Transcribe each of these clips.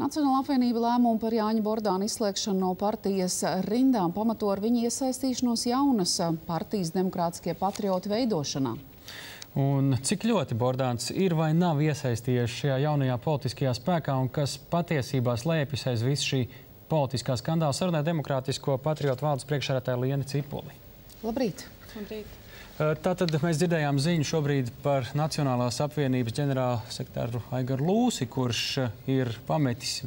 Nacionālā apvienība lēmumu par Jāņa Bordāna izslēgšanu no partijas rindām pamato ar viņa iesaistīšanos jaunas partijas Demokrātiskie patrioti veidošanā. Un cik ļoti Bordāns ir vai nav iesaistījies šajā jaunajā politiskajā spēkā un kas patiesībā slēpjas aiz visu šī politiskā skandāla, sarunāja Demokrātisko patriotu valdes priekšsēdētāju Lieni Cipuli. Labrīt! Labrīt! Tātad mēs dzirdējām ziņu šobrīd par Nacionālās apvienības ģenerālsekretāru Aigaru Lūsi, kurš ir pametis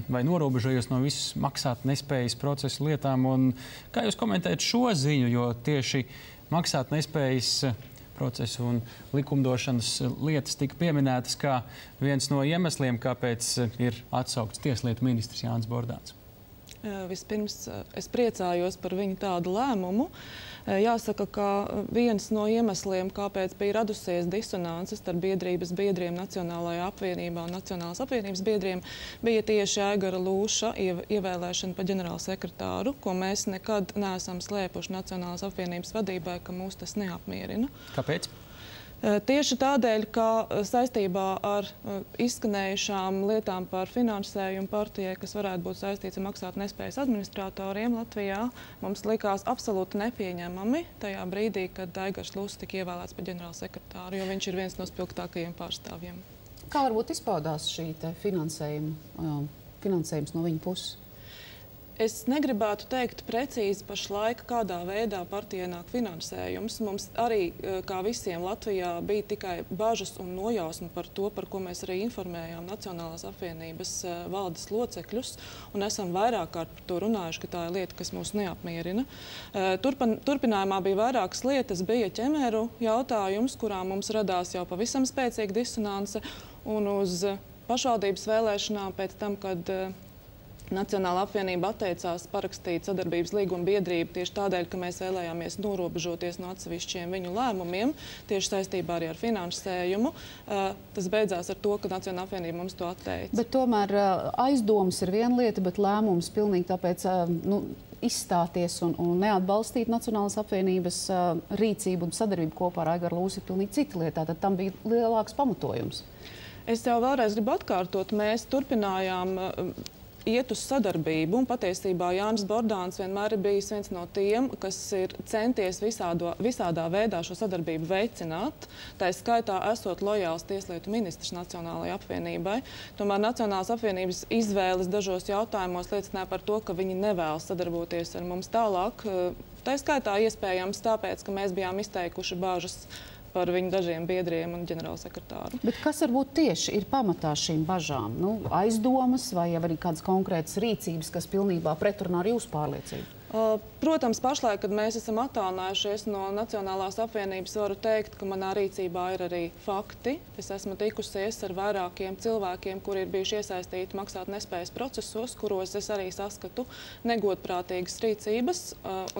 vai norobežojies no visas maksāt nespējas procesu lietām. Un kā jūs komentējat šo ziņu, jo tieši maksāt nespējas procesu un likumdošanas lietas tika pieminētas kā viens no iemesliem, kāpēc ir atsaukts tieslietu ministrs Jānis Bordāns? Vispirms es priecājos par viņu tādu lēmumu. Jāsaka, ka viens no iemesliem, kāpēc bija radusies disonances starp biedrības biedriem Nacionālajā apvienībā un Nacionālās apvienības biedriem, bija tieši Aigara Lūša ievēlēšana par ģenerālsekretāru, ko mēs nekad neesam slēpuši Nacionālās apvienības vadībai, ka mūs tas neapmierina. Kāpēc? Tieši tādēļ, ka saistībā ar izskanējušām lietām par finansējumu partijai, kas varētu būt saistīts ar maksāt nespējas administratoriem Latvijā, mums likās absolūti nepieņemami tajā brīdī, kad Aigars Lūsis tika ievēlēts par ģenerālsekretāru, jo viņš ir viens no spilgtākajiem pārstāvjiem. Kā varbūt izpaudās šī finansējums no viņa puses? Es negribētu teikt precīzi pašlaik, kādā veidā partijai nāk finansējums. Mums arī, kā visiem Latvijā, bija tikai bažas un nojausma par to, par ko mēs arī informējām Nacionālās apvienības valdes locekļus, un esam vairāk kārt par to runājuši, ka tā ir lieta, kas mūs neapmierina. Turpinājumā bija vairākas lietas, bija ķemeru jautājums, kurā mums radās jau pavisam spēcīga disonance, un uz pašvaldības vēlēšanām pēc tam, kad Nacionālā apvienība atteicās parakstīt sadarbības līgumu biedrību tieši tādēļ, ka mēs vēlējāmies norobežoties no atsevišķiem viņu lēmumiem, tieši saistībā arī ar finansējumu. Tas beidzās ar to, ka Nacionālā apvienība mums to atteica. Bet tomēr aizdomas ir viena lieta, bet lēmums pilnīgi tāpēc izstāties un neatbalstīt Nacionālās apvienības rīcību un sadarbību kopā ar Aigaru Lūsi ir pilnīgi cita lieta. Tad tam bija lielāks pamatojums. Es jau vēlreiz gribu atkārtot, mēs turpinājām iet uz sadarbību, un patiesībā Jānis Bordāns vienmēr ir bijis viens no tiem, kas ir centies visādā veidā šo sadarbību veicināt, tā skaitā esot lojāls tieslietu ministrs Nacionālajai apvienībai. Tomēr Nacionālās apvienības izvēles dažos jautājumos liecināja par to, ka viņi nevēlas sadarboties ar mums tālāk. Tā skaitā iespējams tāpēc, ka mēs bijām izteikuši bāžas par viņu dažiem biedriem un ģenerālsekretāru. Bet kas varbūt tieši ir pamatā šīm bažām? Aizdomas vai arī kādas konkrētas rīcības, kas pilnībā pretrunā ar jūsu pārliecību? Protams, pašlaik, kad mēs esam attālinājušies no Nacionālās apvienības, varu teikt, ka manā rīcībā ir arī fakti. Es esmu tikusies ar vairākiem cilvēkiem, kuri ir bijuši iesaistīti maksāt nespējas procesos, kuros es arī saskatu negodprātīgas rīcības.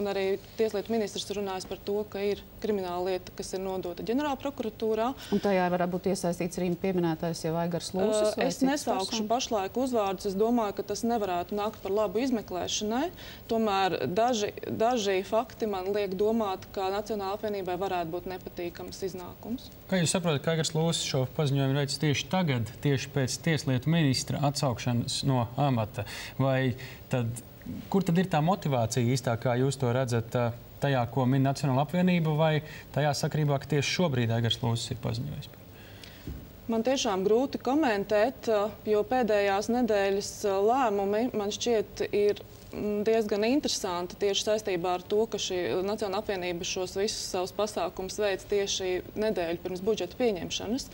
Un arī tieslietu ministrs runājas par to, ka ir krimināla lieta, kas ir nodota ģenerālprokuratūrā. Un tajā var būt iesaistīts arī pieminētais jau Aigars Lūsis? Es nesaukšu pašlaik uzvārdus. Es domāju, ka tas nevarētu nākt par labu izmeklēšanai. Tomēr daži fakti man liek domāt, ka Nacionālajai apvienībai varētu būt nepatīkams iznākums. Kā jūs saprotat, ka Aigars Lūsis šo paziņojumu veic tieši tagad, tieši pēc tieslietu ministra atsaukšanas no amata? Vai kur tad ir tā motivācija īstā, kā jūs to redzat tajā, ko min Nacionālā apvienība, vai tajā sakarībā, ka tieši šobrīd Aigars Lūsis ir paziņojis? Man tiešām grūti komentēt, jo pēdējās nedēļas lēmumi man šķiet ir diezgan interesanti tieši saistībā ar to, ka šī Nacionālā apvienība šos visus savus pasākumus veic tieši nedēļu pirms budžeta pieņemšanas,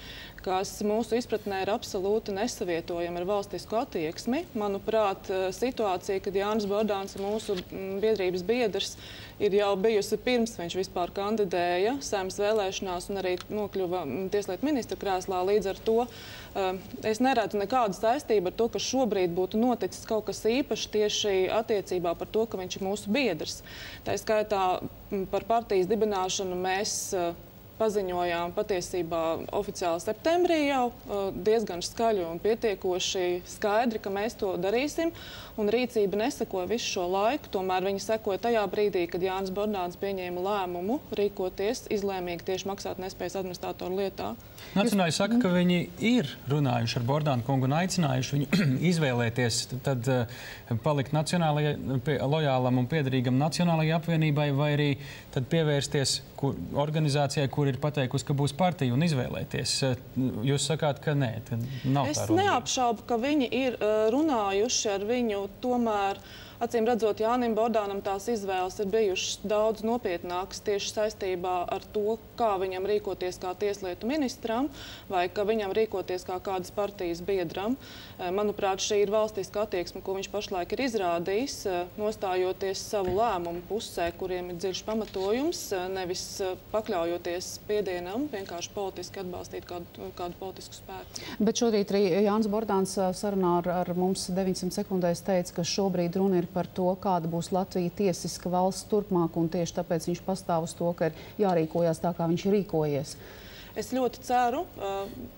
kas mūsu izpratnē ir absolūti nesavietojama ar valstisku attieksmi. Manuprāt, situācija, kad Jānis Bordāns ir mūsu biedrības biedrs, ir jau bijusi pirms viņš vispār kandidēja Saeimas vēlēšanās un arī nokļuva tieslietu ministra krēslā. Līdz ar to es neredzu nekādu saistību ar to, ka šobrīd būtu noticis kaut kas īpašs tieši attiecībā par to, ka viņš ir mūsu biedrs. Tā skaitā par partijas dibināšanu mēs paziņojām patiesībā oficiāli septembrī jau diezgan skaļi un pietiekoši skaidri, ka mēs to darīsim. Un rīcība nesekoja visu šo laiku. Tomēr viņi sekoja tajā brīdī, kad Jānis Bordāns pieņēma lēmumu rīkoties izlēmīgi tieši maksātnespējas administratoru lietā. Nacionāļi saka, ka viņi ir runājuši ar Bordānu kungu un aicinājuši viņu izvēlēties, tad palikt lojālam un piederīgam Nacionālajai apvienībai, vai arī tad pievērsties organizācijai, kur ir pateikusi, ka būs partija, un izvēlēties. Jūs sakāt, ka nē, tad nav tā runa. Es neapšaubu, ka viņi ir runājuši ar viņu, tomēr acīm redzot, Jānim Bordānam tās izvēles ir bijušas daudz nopietnākas tieši saistībā ar to, kā viņam rīkoties kā tieslietu ministram vai ka viņam rīkoties kā kādas partijas biedram. Manuprāt, šī ir valstiska attieksme, ko viņš pašlaik ir izrādījis, nostājoties savu lēmumu pusē, kuriem ir dziļš pamatojums, nevis pakļaujoties spiedienam, vienkārši politiski atbalstīt kādu politisku spēku. Bet šorīt arī Jānis Bordāns sarunā ar mums 900 sekundēs teica, ka šobrīd runa ir par to, kāda būs Latvija tiesiska valsts turpmāk, un tieši tāpēc viņš pastāv uz to, ka ir jārīkojās tā, kā viņš ir rīkojies. Es ļoti ceru,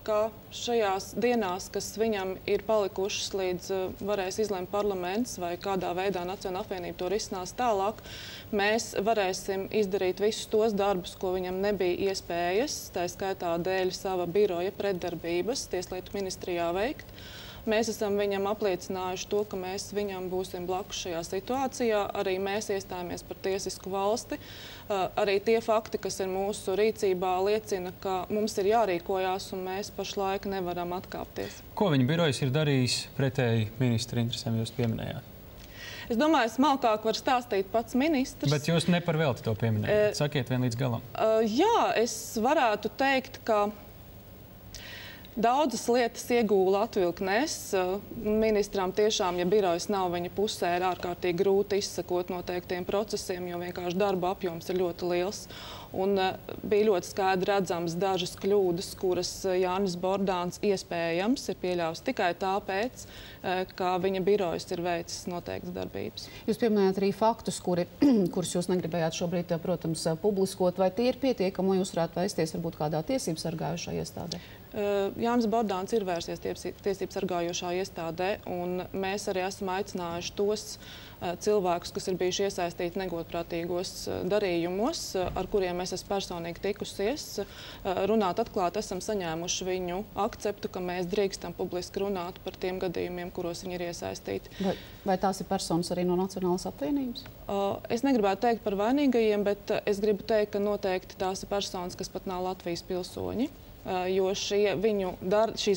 ka šajās dienās, kas viņam ir palikušas, līdz varēs izlemt parlaments vai kādā veidā Nacionāla apvienība to risinās tālāk, mēs varēsim izdarīt visus tos darbus, ko viņam nebija iespējas, tā skaitā dēļ sava biroja pretdarbības Tieslietu ministrijā veikt. Mēs esam viņam apliecinājuši to, ka mēs viņam būsim blakus šajā situācijā. Arī mēs iestājāmies par tiesisku valsti. Arī tie fakti, kas ir mūsu rīcībā, liecina, ka mums ir jārīkojās un mēs pašlaik nevaram atkāpties. Ko viņa birojas ir darījis pretēji ministra interesēm, jūs pieminējāt? Es domāju, smalkāk var stāstīt pats ministrs. Bet jūs ne par velti to pieminējāt. Sakiet vien līdz galam. Jā, es varētu teikt, ka daudzas lietas iegūla atvilknēs. Ministram tiešām, ja birojas nav viņa pusē, ir ārkārtīgi grūti izsekot noteiktiem procesiem, jo vienkārši darba apjoms ir ļoti liels. Un bija ļoti skaidri redzams dažas kļūdas, kuras Jānis Bordāns iespējams ir pieļāvis tikai tāpēc, ka viņa birojas ir veicis noteiktas darbības. Jūs pieminējāt arī faktus, kurus jūs negribējāt šobrīd, protams, publiskot. Vai tie ir pietiekami, lai jūs varētu vēsties varbūt kādā tiesību sargājušā iestādē? Jānis Bordāns ir vērsies tiesību sargājošā iestādē, un mēs arī esam aicinājuši tos cilvēkus, kas ir bijuši iesaistīti negodprātīgos darījumos, ar kuriem es esmu personīgi tikusies, runāt atklāti. Esam saņēmuši viņu akceptu, ka mēs drīkstam publiski runāt par tiem gadījumiem, kuros viņi ir iesaistīti. Vai tās ir personas arī no Nacionālās apvienības? Es negribētu teikt par vainīgajiem, bet es gribu teikt, ka noteikti tās ir personas, kas pat nav Latvijas pilsoņi. Jo šīs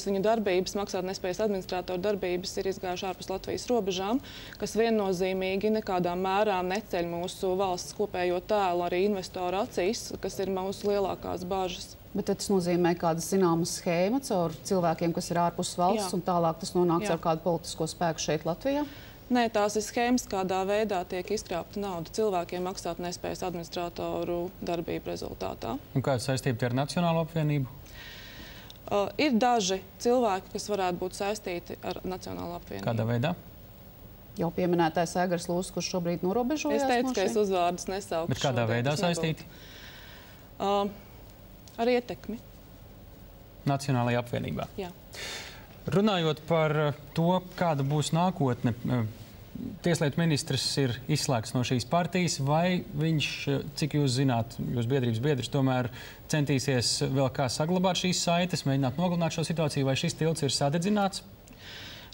viņu darbības, maksātnespējas administratoru darbības, ir izgājuši ārpus Latvijas robežām, kas viennozīmīgi nekādā mērā neceļ mūsu valsts kopējo tēlu arī investoru acīs, kas ir mūsu lielākās bažas. Bet tas nozīmē kāda zināma schēma caur cilvēkiem, kas ir ārpus valsts, un tālāk tas nonāks ar kādu politisko spēku šeit Latvijā? Nē, tās ir schēmas, kādā veidā tiek izkrāpta nauda cilvēkiem maksātnespējas administratoru darbību rezultātā. Un kāda saistība ar Nacionālo apvienību? Ir daži cilvēki, kas varētu būt saistīti ar Nacionālo apvienību. Kādā veidā? Jau pieminētais Aigars Lūsis, kurš šobrīd norobežojas. Es teicu, ka es uzvārdus nesaukšu. Bet kādā veidā saistīti? Ar ietekmi. Nacionālajā apvienībā? Jā. Runājot par to, kāda būs nākotne, Tieslietu ministrs ir izslēgts no šīs partijas, vai viņš, cik jūs zināt, jūs biedrības biedrs tomēr centīsies vēl kā saglabāt šīs saites, mēģināt nogalināt šo situāciju, vai šis tilts ir sadedzināts?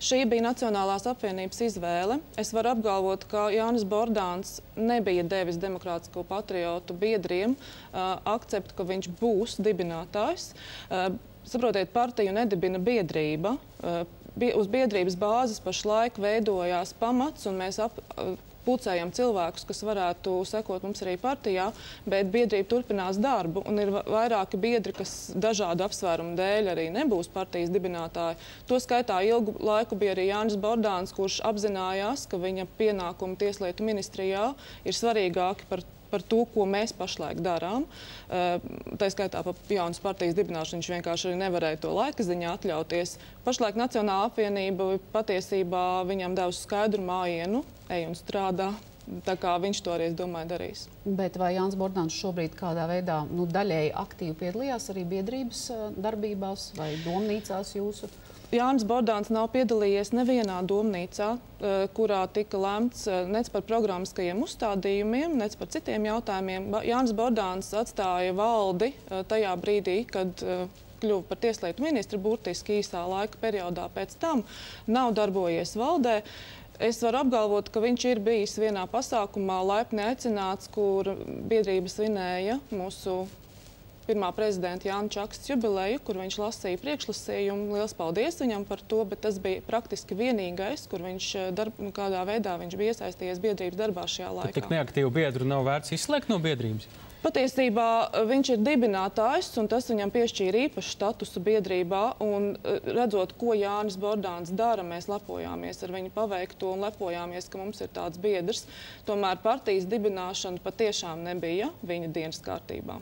Šī bija Nacionālās apvienības izvēle. Es varu apgalvot, ka Jānis Bordāns nebija devis Demokrātisko patriotu biedriem akceptu, ka viņš būs dibinātājs. Saprotiet, partiju nedibina biedrība. Uz biedrības bāzes pašlaik veidojās pamats, un mēs pulcējam cilvēkus, kas varētu sekot mums arī partijā, bet biedrība turpinās darbu, un ir vairāki biedri, kas dažādu apsvērumu dēļ arī nebūs partijas dibinātāji. To skaitā ilgu laiku bija arī Jānis Bordāns, kurš apzinājās, ka viņa pienākumi Tieslietu ministrijā ir svarīgāki par to, ko mēs pašlaik darām. Tā skaitā par jaunas partijas dibināšanu viņš vienkārši arī nevarēja to laika ziņā atļauties. Pašlaik Nacionāla apvienība patiesībā viņam devusi skaidru mājienu, ej un strādā. Tā kā viņš to arī, es domāju, darīs. Bet vai Jānis Bordāns šobrīd kādā veidā daļēji aktīvi piedalījās arī biedrības darbībās vai domnīcās jūsu? Jānis Bordāns nav piedalījies nevienā domnīcā, kurā tika lemts nec par programmiskajiem uzstādījumiem, nec par citiem jautājumiem. Jānis Bordāns atstāja valdi tajā brīdī, kad kļuva par tieslietu ministru, burtiski īsā laika periodā pēc tam, nav darbojies valdē. Es varu apgalvot, ka viņš ir bijis vienā pasākumā laipni aicināts, kur biedrība svinēja mūsu pirmā prezidenta Jāņa Čakstas jubileju, kur viņš lasīja priekšlasījumu. Liels paldies viņam par to, bet tas bija praktiski vienīgais, kur viņš kādā veidā viņš bija iesaistījies biedrības darbā šajā laikā. Tik neaktīvu biedru nav vērts izslēgt no biedrības? Patiesībā viņš ir dibinātājs, un tas viņam piešķīra īpašu statusu biedrībā. Un, redzot, ko Jānis Bordāns dara, mēs lepojāmies ar viņu paveikto un lepojāmies, ka mums ir tāds biedrs. Tomēr partijas dibināšana patiešām nebija viņa dienas kārtībā.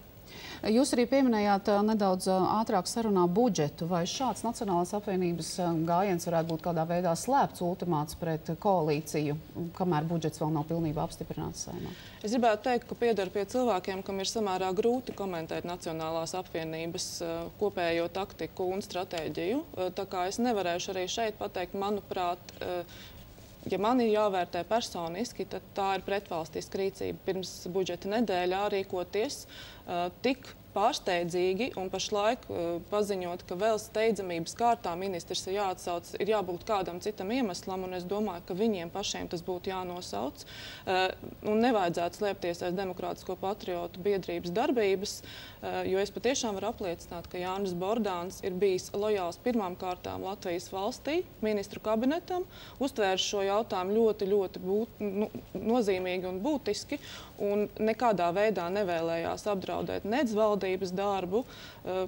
Jūs arī pieminējāt nedaudz ātrāk sarunā budžetu. Vai šāds Nacionālās apvienības gājiens varētu būt kādā veidā slēpts ultimāts pret koalīciju, kamēr budžets vēl nav pilnībā apstiprināts Saeimā? Es gribētu teikt, ka pieder pie cilvēkiem, kam ir samērā grūti komentēt Nacionālās apvienības kopējo taktiku un stratēģiju. Tā kā es nevarēšu arī šeit pateikt, manuprāt, ja man ir jāvērtē personiski, tad tā ir pretvalstiska rīcība pirms budžeta nedēļā rīkoties tik pārsteidzīgi un pašlaik paziņot, ka vēl steidzamības kārtā ministrs ir jāatsauc, ir jābūt kādam citam iemeslam, un es domāju, ka viņiem pašiem tas būtu jānosauc. Un nevajadzētu slēpties aiz Demokrātisko patriotu biedrības darbības, jo es patiešām varu apliecināt, ka Jānis Bordāns ir bijis lojāls pirmām kārtām Latvijas valstī, ministru kabinetam, uztvērs šo jautājumu ļoti nozīmīgi un būtiski, un nekādā veidā nevēlējās apdraudēt nec valdības darbu,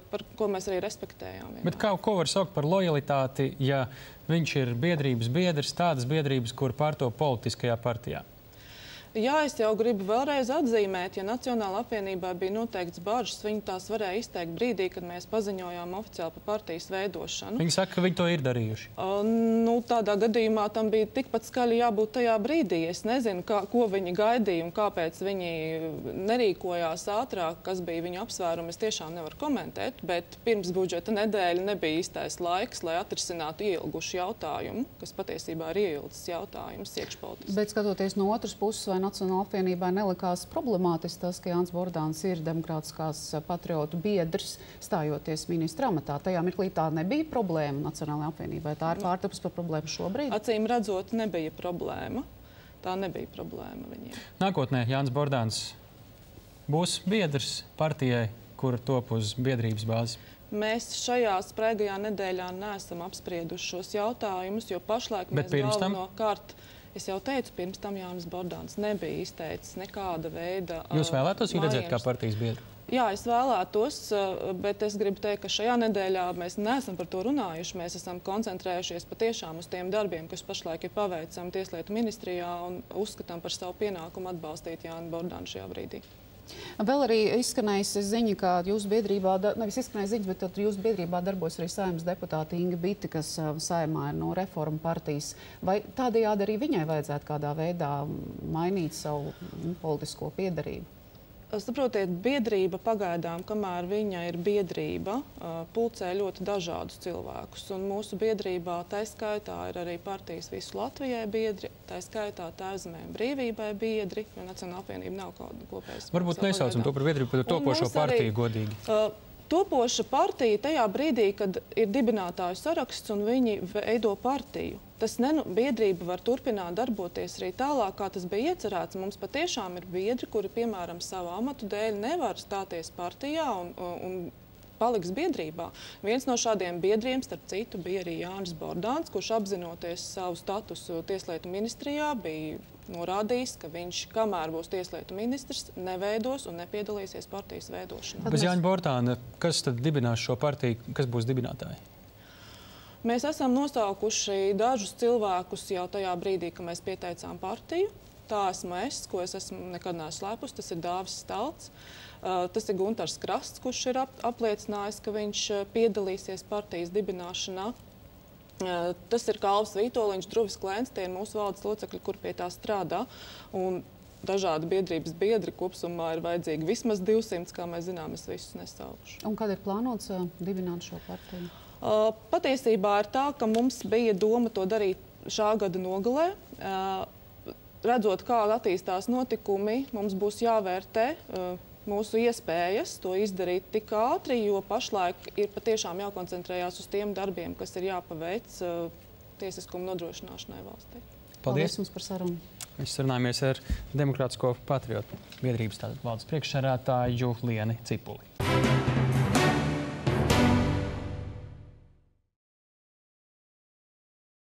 par ko mēs arī respektējām. Bet ko var saukt par lojalitāti, ja viņš ir biedrības biedrs, tādas biedrības, kur pārtop politiskajā partijā? Jā, es jau gribu vēlreiz atzīmēt, ja Nacionāla apvienībā bija noteikts bažas, viņi tās varēja izteikt brīdī, kad mēs paziņojām oficiāli par partijas veidošanu. Viņi saka, ka viņi to ir darījuši. Tādā gadījumā tam bija tikpat skaļi jābūt tajā brīdī. Es nezinu, ko viņi gaidīja un kāpēc viņi nerīkojās ātrāk, kas bija viņu apsvērumi. Es tiešām nevaru komentēt, bet pirms budžeta nedēļa nebija īstais laiks, lai atrisinātu ielgušu jautājumu, kas patiesībā ir ieildzis jautājums iekšpolitiski. Bet skatoties no otras puses, vai Nacionālajai apvienībai nelikās problemātiski tas, ka Jānis Bordāns ir Demokrātiskās patriotu biedrs, stājoties ministra amatā? Tajā mirklī tā nebija problēma Nacionālajai apvienībai. Tā ir pārtapusi par problēmu šobrīd? Acīm redzot, nebija problēma. Tā nebija problēma viņiem. Nākotnē Jānis Bordāns būs biedrs partijai, kura top uz biedrības bāzes? Mēs šajā spraigajā nedēļā neesam apsprieduši šos jautājumus, jo pašlaik mēs galvenokārt... Es jau teicu, pirms tam Jānis Bordāns nebija izteicis nekāda veida... Jūs vēlētos viņu redzēt kā partijas biedru? Jā, es vēlētos, bet es gribu teikt, ka šajā nedēļā mēs neesam par to runājuši. Mēs esam koncentrējušies patiešām uz tiem darbiem, kas pašlaik ir paveicami Tieslietu ministrijā un uzskatām par savu pienākumu atbalstīt Jāni Bordānu šajā brīdī. Vēl arī izskanējas ziņa, ka jūsu biedrībā, nevis izskanējas ziņas, bet jūsu biedrībā darbojas arī Saeimas deputāte Inga Bite, kas Saeimā ir no Reformu partijas. Vai tādējādi arī viņai vajadzētu kādā veidā mainīt savu politisko piederību? Saprotiet, biedrība pagaidām, kamēr viņa ir biedrība, pulcē ļoti dažādus cilvēkus. Un mūsu biedrībā tā skaitā ir arī partijas Visu Latvijai biedri, tā skaitā Tēvzemē un Brīvībai biedri, jo Nacionāla apvienība nav kāda kopējas. Varbūt nesaucam to par biedrību, par topošo partiju godīgi. Topoša partija tajā brīdī, kad ir dibinātāju saraksts un viņi veido partiju. Biedrība var turpināt darboties arī tālāk, kā tas bija iecerēts. Mums patiešām ir biedri, kuri, piemēram, savu amatu dēļ nevar stāties partijā un paliks biedrībā. Viens no šādiem biedriem, starp citu, bija arī Jānis Bordāns, kurš apzinoties savu statusu Tieslietu ministrijā, bija norādījis, ka viņš, kamēr būs Tieslietu ministrs, neveidos un nepiedalīsies partijas veidošanā. Bez Jāņa Bordāna, kas tad dibinās šo partiju, kas būs dibinātāji? Mēs esam nosaukuši dažus cilvēkus jau tajā brīdī, kad mēs pieteicām partiju. Tā esmu es, ko es esmu nekad neesmu slēpus, tas ir Dāvis Stalts. Tas ir Guntars Krasts, kurš ir apliecinājis, ka viņš piedalīsies partijas dibināšanā. Tas ir Kalvs Vītoliņš, Druvis Klēns, tie ir mūsu valdes locekļi, kur pie tā strādā. Un dažādi biedrības biedri kopsumā ir vajadzīgi vismaz 200, kā mēs zinām, es visus nesaukšu. Un kad ir plānots dibināt šo partiju? Patiesībā ir tā, ka mums bija doma to darīt šā gada nogalē. Redzot, kā attīstās notikumi, mums būs jāvērtē mūsu iespējas to izdarīt tik ātri, jo pašlaik ir patiešām jākoncentrējās uz tiem darbiem, kas ir jāpaveic tiesiskuma nodrošināšanai valstī. Paldies jums par sarunu. Mēs sarunājamies ar Demokrātisko patriotu biedrības valdes priekšsēdētāju Lieni Cipuli.